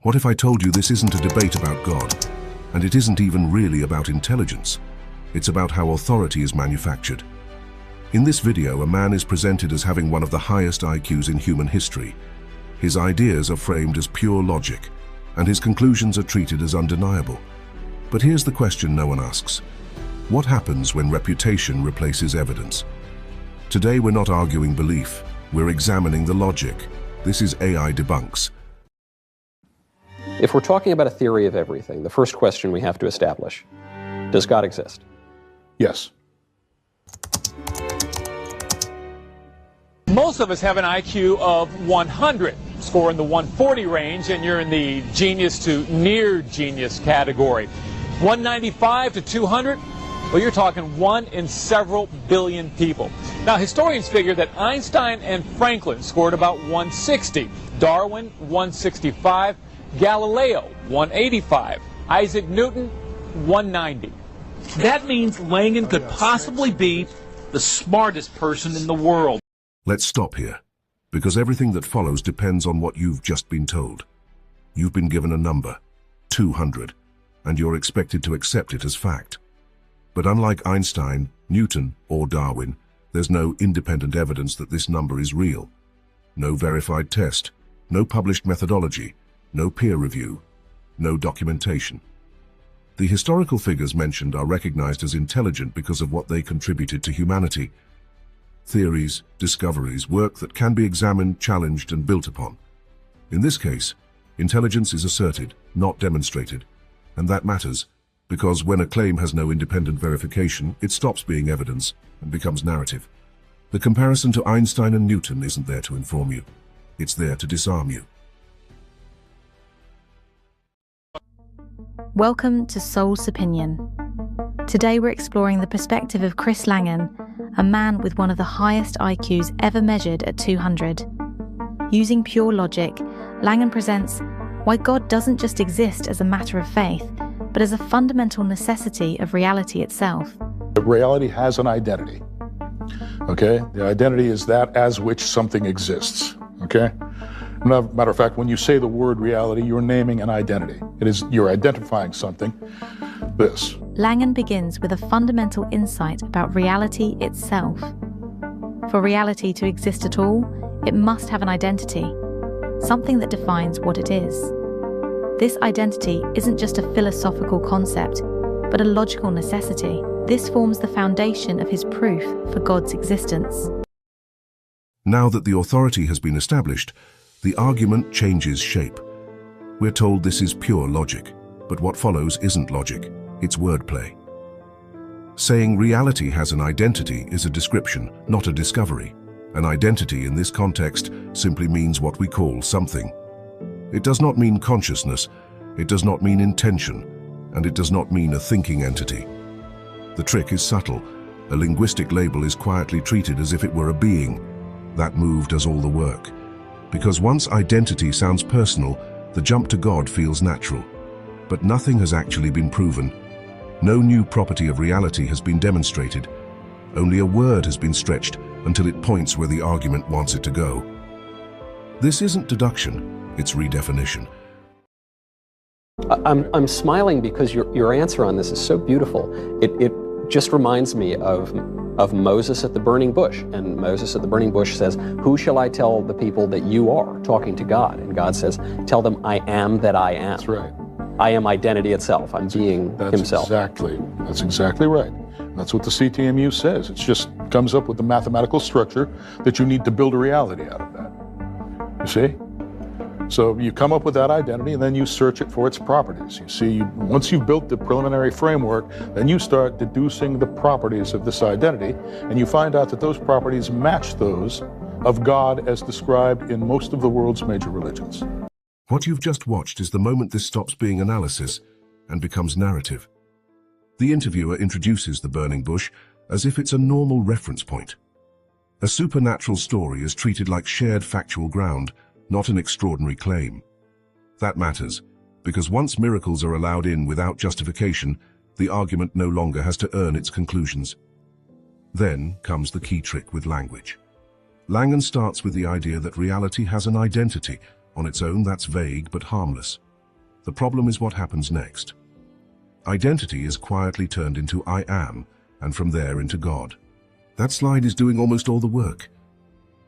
What if I told you this isn't a debate about God, and it isn't even really about intelligence? It's about how authority is manufactured. In this video, a man is presented as having one of the highest IQs in human history. His ideas are framed as pure logic, and his conclusions are treated as undeniable. But here's the question no one asks. What happens when reputation replaces evidence? Today we're not arguing belief, we're examining the logic. This is AI Debunks. If we're talking about a theory of everything, the first question we have to establish: does God exist? Yes. Most of us have an IQ of 100, score in the 140 range, and you're in the genius to near genius category. 195 to 200, well, you're talking one in several billion people. Now, historians figure that Einstein and Franklin scored about 160, Darwin 165, Galileo 185, Isaac Newton 190. That means Langan could possibly be the smartest person in the world. Let's stop here, because everything that follows depends on what you've just been told. You've been given a number, 200, and you're expected to accept it as fact. But unlike Einstein, Newton, or Darwin, there's no independent evidence that this number is real. No verified test, no published methodology, no peer review, no documentation. The historical figures mentioned are recognized as intelligent because of what they contributed to humanity. Theories, discoveries, work that can be examined, challenged, and built upon. In this case, intelligence is asserted, not demonstrated, and that matters, because when a claim has no independent verification, it stops being evidence and becomes narrative. The comparison to Einstein and Newton isn't there to inform you. It's there to disarm you. Welcome to Soul's Opinion. Today we're exploring the perspective of Chris Langan, a man with one of the highest IQs ever measured at 200. Using pure logic, Langan presents why God doesn't just exist as a matter of faith, but as a fundamental necessity of reality itself. Reality has an identity, okay? The identity is that as which something exists, okay? Matter of fact, when you say the word reality, you're naming an identity. You're identifying something, this. Langan begins with a fundamental insight about reality itself. For reality to exist at all, it must have an identity, something that defines what it is. This identity isn't just a philosophical concept, but a logical necessity. This forms the foundation of his proof for God's existence. Now that the authority has been established, the argument changes shape. We're told this is pure logic, but what follows isn't logic, it's wordplay. Saying reality has an identity is a description, not a discovery. An identity in this context simply means what we call something. It does not mean consciousness, it does not mean intention, and it does not mean a thinking entity. The trick is subtle. A linguistic label is quietly treated as if it were a being. That move does all the work. Because once identity sounds personal, the jump to God feels natural. But nothing has actually been proven. No new property of reality has been demonstrated. Only a word has been stretched until it points where the argument wants it to go. This isn't deduction, it's redefinition. I'm smiling because your answer on this is so beautiful. It just reminds me of Moses at the burning bush. And Moses at the burning bush says, "Who shall I tell the people that you are?" Talking to God. And God says, "Tell them I am that I am." That's right. I am identity itself. I'm being himself. That's exactly right. That's what the CTMU says. It just comes up with the mathematical structure that you need to build a reality out of that. You see? So you come up with that identity and then you search it for its properties. You see, once you've built the preliminary framework, then you start deducing the properties of this identity, and you find out that those properties match those of God as described in most of the world's major religions. What you've just watched is the moment this stops being analysis and becomes narrative. The interviewer introduces the burning bush as if it's a normal reference point. A supernatural story is treated like shared factual ground, not an extraordinary claim. That matters, because once miracles are allowed in without justification, the argument no longer has to earn its conclusions. Then comes the key trick with language. Langan starts with the idea that reality has an identity. On its own, that's vague but harmless. The problem is what happens next. Identity is quietly turned into I am, and from there into God. That slide is doing almost all the work.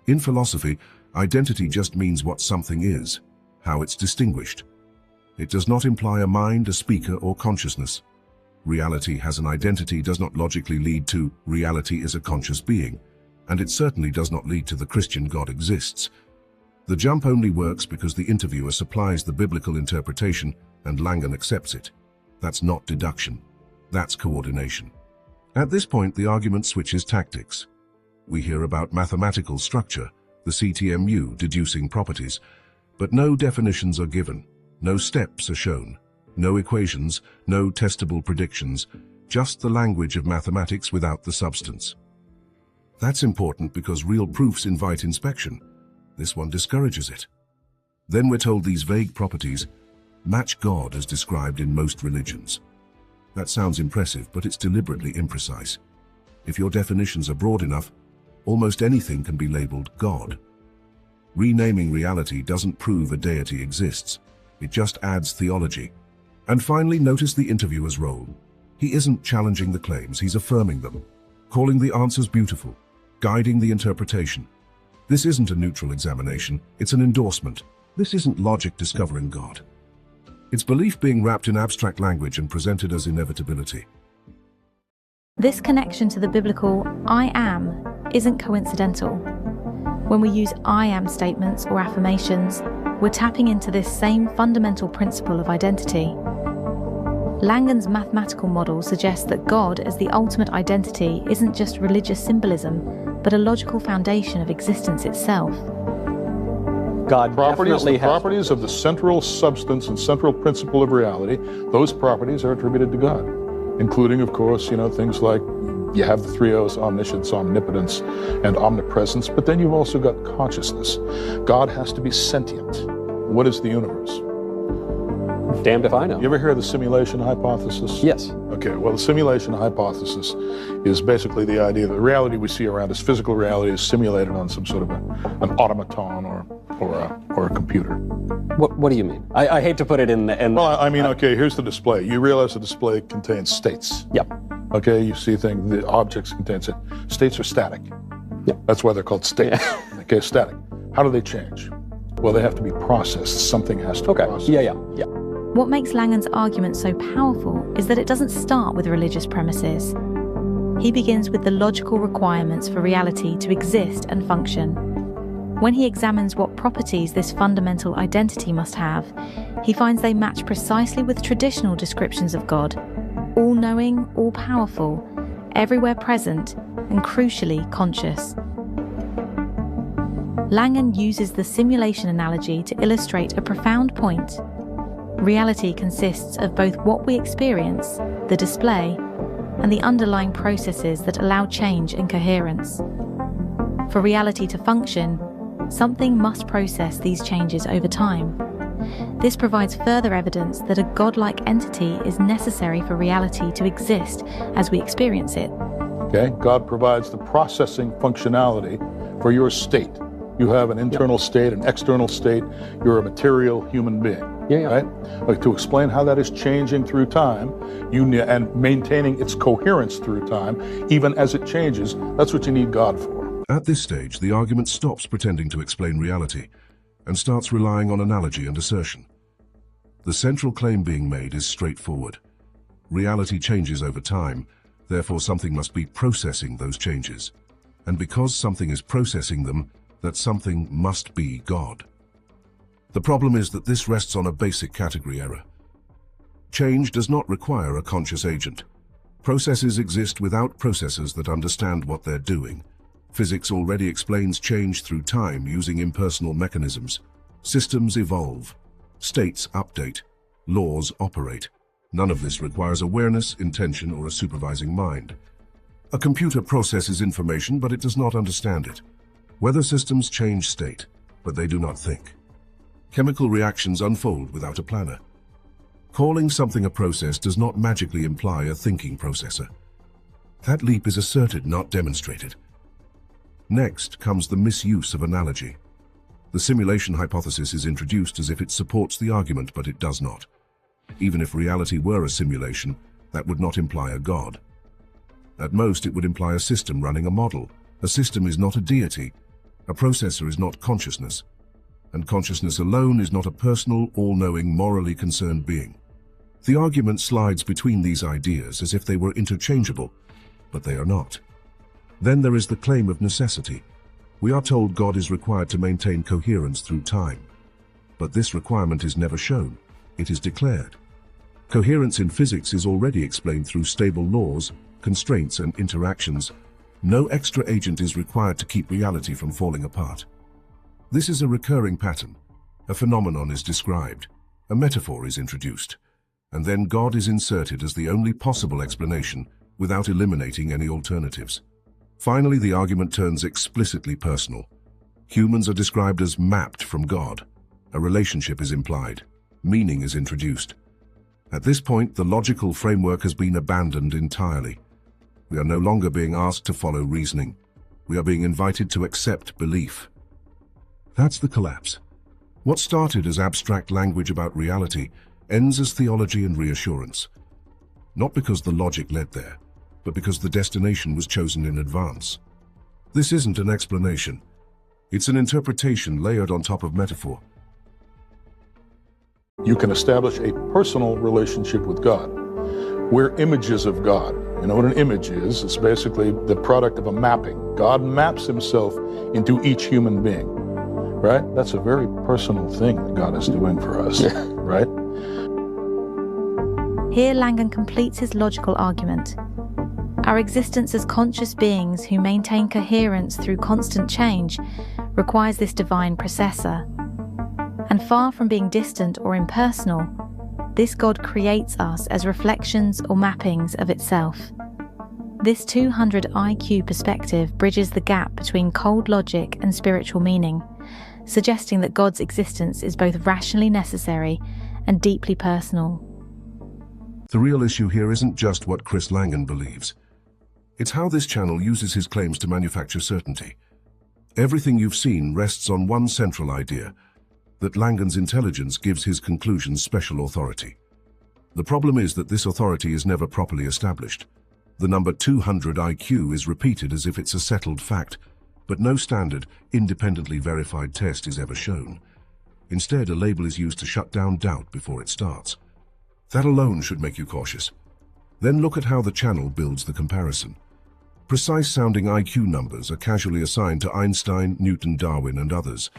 In philosophy, identity just means what something is, how it's distinguished. It does not imply a mind, a speaker, or consciousness. Reality has an identity does not logically lead to reality is a conscious being, and it certainly does not lead to the Christian God exists. The jump only works because the interviewer supplies the biblical interpretation and Langan accepts it. That's not deduction. That's coordination. At this point, the argument switches tactics. We hear about mathematical structure, the CTMU deducing properties, but no definitions are given, no steps are shown, no equations, no testable predictions, just the language of mathematics without the substance. That's important because real proofs invite inspection. This one discourages it. Then we're told these vague properties match God as described in most religions. That sounds impressive, but it's deliberately imprecise. If your definitions are broad enough, almost anything can be labeled God. Renaming reality doesn't prove a deity exists. It just adds theology. And finally, notice the interviewer's role. He isn't challenging the claims, he's affirming them, calling the answers beautiful, guiding the interpretation. This isn't a neutral examination, it's an endorsement. This isn't logic discovering God. It's belief being wrapped in abstract language and presented as inevitability. This connection to the biblical I am isn't coincidental. When we use I am statements or affirmations, we're tapping into this same fundamental principle of identity. Langan's mathematical model suggests that God as the ultimate identity isn't just religious symbolism, but a logical foundation of existence itself. God The properties of the central substance and central principle of reality, those properties are attributed to God, including, of course, things like you have the three O's, omniscience, omnipotence, and omnipresence, but then you've also got consciousness. God has to be sentient. What is the universe? Damned if I know. You ever hear of the simulation hypothesis? Yes. Okay, well, the simulation hypothesis is basically the idea that the reality we see around us, physical reality, is simulated on some sort of an automaton or a computer. What do you mean? I hate to put it in the... Well, I mean, okay, here's the display. You realize the display contains states. Yep. Okay, you see things, the objects contain it. States are static. Yep. That's why they're called states. Yeah. Okay, static. How do they change? Well, they have to be processed. Something has to be processed. Yeah. What makes Langan's argument so powerful is that it doesn't start with religious premises. He begins with the logical requirements for reality to exist and function. When he examines what properties this fundamental identity must have, he finds they match precisely with traditional descriptions of God: all-knowing, all-powerful, everywhere present, and crucially conscious. Langan uses the simulation analogy to illustrate a profound point. Reality consists of both what we experience, the display, and the underlying processes that allow change and coherence. For reality to function, something must process these changes over time. This provides further evidence that a godlike entity is necessary for reality to exist as we experience it. Okay, God provides the processing functionality for your state. You have an internal state, an external state. You're a material human being. Yeah. Right? Like, to explain how that is changing through time, and maintaining its coherence through time, even as it changes, that's what you need God for. At this stage, the argument stops pretending to explain reality and starts relying on analogy and assertion. The central claim being made is straightforward. Reality changes over time, therefore something must be processing those changes. And because something is processing them, that something must be God. The problem is that this rests on a basic category error. Change does not require a conscious agent. Processes exist without processors that understand what they're doing. Physics already explains change through time using impersonal mechanisms. Systems evolve. States update. Laws operate. None of this requires awareness, intention, or a supervising mind. A computer processes information, but it does not understand it. Weather systems change state, but they do not think. Chemical reactions unfold without a planner. Calling something a process does not magically imply a thinking processor. That leap is asserted, not demonstrated. Next comes the misuse of analogy. The simulation hypothesis is introduced as if it supports the argument, but it does not. Even if reality were a simulation, that would not imply a God. At most, it would imply a system running a model. A system is not a deity. A processor is not consciousness. And consciousness alone is not a personal, all-knowing, morally concerned being. The argument slides between these ideas as if they were interchangeable, but they are not. Then there is the claim of necessity. We are told God is required to maintain coherence through time. But this requirement is never shown. It is declared. Coherence in physics is already explained through stable laws, constraints, and interactions. No extra agent is required to keep reality from falling apart. This is a recurring pattern. A phenomenon is described. A metaphor is introduced. And then God is inserted as the only possible explanation without eliminating any alternatives. Finally, the argument turns explicitly personal. Humans are described as mapped from God. A relationship is implied. Meaning is introduced. At this point, the logical framework has been abandoned entirely. We are no longer being asked to follow reasoning. We are being invited to accept belief. That's the collapse. What started as abstract language about reality ends as theology and reassurance. Not because the logic led there, but because the destination was chosen in advance. This isn't an explanation. It's an interpretation layered on top of metaphor. You can establish a personal relationship with God. We're images of God. You know what an image is? It's basically the product of a mapping. God maps himself into each human being, right? That's a very personal thing that God is doing for us, right? Here Langan completes his logical argument. Our existence as conscious beings who maintain coherence through constant change requires this divine processor. And far from being distant or impersonal, this God creates us as reflections or mappings of itself. This 200 IQ perspective bridges the gap between cold logic and spiritual meaning, suggesting that God's existence is both rationally necessary and deeply personal. The real issue here isn't just what Chris Langan believes. It's how this channel uses his claims to manufacture certainty. Everything you've seen rests on one central idea, that Langan's intelligence gives his conclusions special authority. The problem is that this authority is never properly established. The number 200 IQ is repeated as if it's a settled fact, but no standard, independently verified test is ever shown. Instead, a label is used to shut down doubt before it starts. That alone should make you cautious. Then look at how the channel builds the comparison. Precise-sounding IQ numbers are casually assigned to Einstein, Newton, Darwin, and others.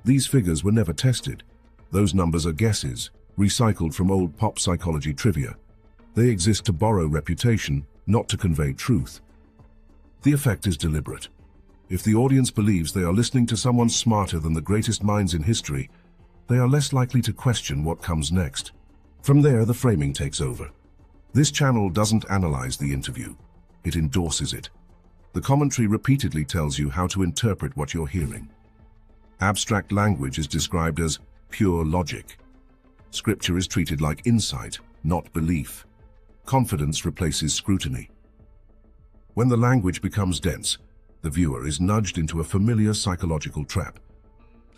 These figures were never tested. Those numbers are guesses, recycled from old pop psychology trivia. They exist to borrow reputation, not to convey truth. The effect is deliberate. If the audience believes they are listening to someone smarter than the greatest minds in history, they are less likely to question what comes next. From there, the framing takes over. This channel doesn't analyze the interview. It endorses it. The commentary repeatedly tells you how to interpret what you're hearing. Abstract language is described as pure logic. Scripture is treated like insight, not belief. Confidence replaces scrutiny. When the language becomes dense, the viewer is nudged into a familiar psychological trap.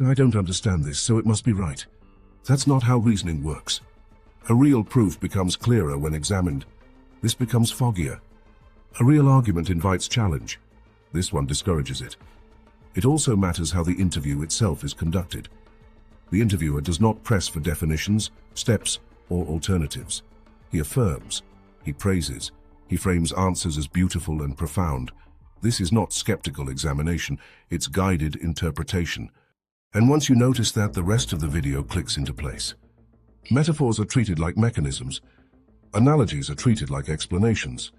I don't understand this, so it must be right. That's not how reasoning works. A real proof becomes clearer when examined. This becomes foggier. A real argument invites challenge. This one discourages it. It also matters how the interview itself is conducted. The interviewer does not press for definitions, steps, or alternatives. He affirms. He praises. He frames answers as beautiful and profound. This is not skeptical examination, it's guided interpretation. And once you notice that, the rest of the video clicks into place. Metaphors are treated like mechanisms. Analogies are treated like explanations.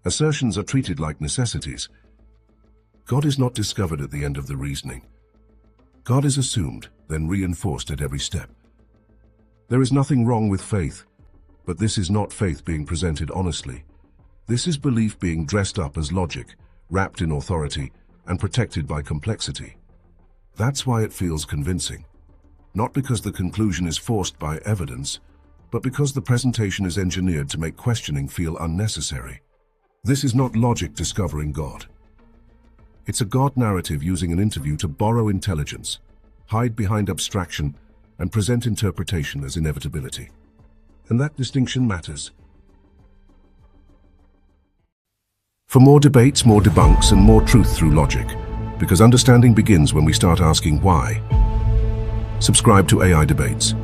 Assertions are treated like necessities. God is not discovered at the end of the reasoning. God is assumed, then reinforced at every step. There is nothing wrong with faith, but this is not faith being presented honestly. This is belief being dressed up as logic, wrapped in authority, and protected by complexity. That's why it feels convincing. Not because the conclusion is forced by evidence, but because the presentation is engineered to make questioning feel unnecessary. This is not logic discovering God. It's a God narrative using an interview to borrow intelligence, hide behind abstraction, and present interpretation as inevitability. and that distinction matters. For more debates, more debunks, and more truth through logic, because understanding begins when we start asking why. Subscribe to AI Debates.